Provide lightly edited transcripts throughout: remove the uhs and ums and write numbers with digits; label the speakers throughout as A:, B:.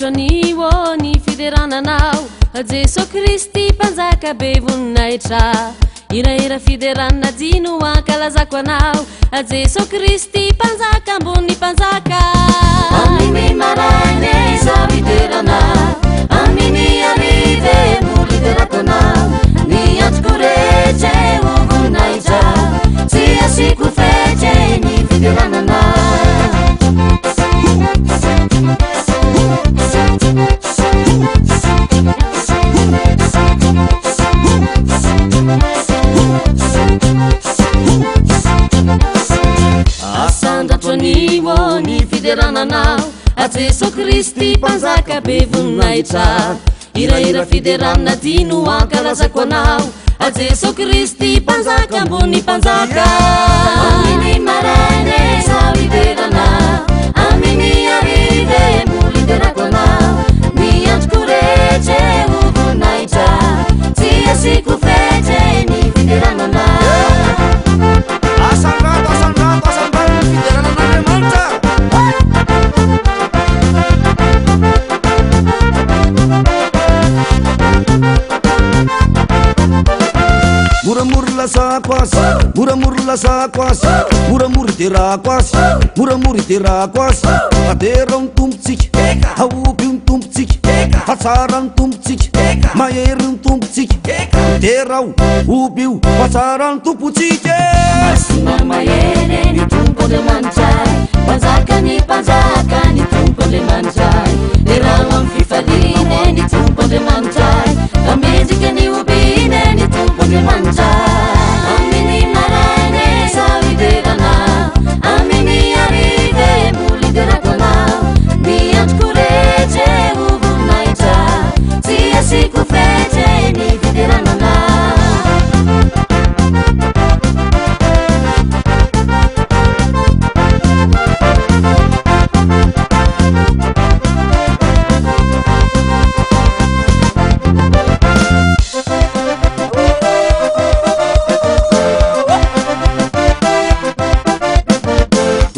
A: sandatr'anio ny fiderananao Jeso Kristy mpanjaka be voninahitra Ira fiderana jino ankalazako anao Jeso Kristy mpanjaka ambony mpanjaka
B: Aminy maraine za fiderana Aminy arive mo liderako anao Ny antoko rehetra ho voninahitra Tsy asiko fety ny fiderananao
A: Asandatr'anio ny fiderananao Jeso Kristy mpanjaka be voninahitra Ira fiderana jino ankalazako anao Jeso Kristy mpanjaka ambony mpanjaka
B: Aminy maraine za fiderana Aminy arive mo liderako anao Ny antoko rehetra ho voninahitra Tsy asiko fety ny fiderananao
C: Asandrato ny fideranan'Andriamanitra Muramury lasako azy Muramury lasako azy Muramury terako azy Muramury terako azy Adera ny tombotsika Aoby ny tombotsika Hatsara ny tombotsika Mahery ny tombotsika Terao oby io Hatsara ny tombotsika
B: Masina mahery ny tombo Andriamanitra Mpanjaka ny tombo Andriamanitra Terao amin'ny fifaliana ny tombo Andriamanitra Amendrika ny obina ny tombo Andriamanitra Aminy maraine za fiderana Aminy arive mo liderako anao Ny antoko rehetra ho voninahitra Tsy asiko fety ny fiderananao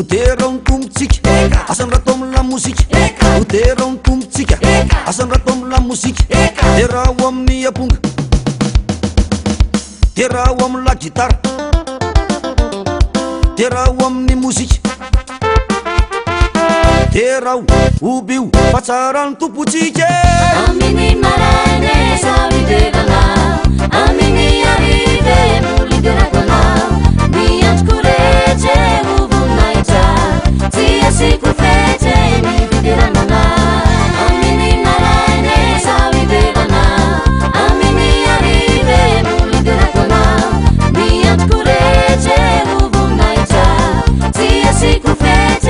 C: Terao ny tombotsika Asandrato amin'ny lamozika Terao ny tombotsika Asandrato amin'ny lamozika Terao amin'ny aponga Terao amin'ny la gitara Terao amin'ny mozika Terao oby io Hatsara ny tombotsika
B: Aminy maraine za fiderana Aminy arive mo liderako anao Ny antoko rehetra ho voninahitra Tsy asiko fety ny fiderananao Aminy maraine za fiderana Aminy arive mo liderako anao Ny antoko rehetra ho voninahitra Tsy asiko fety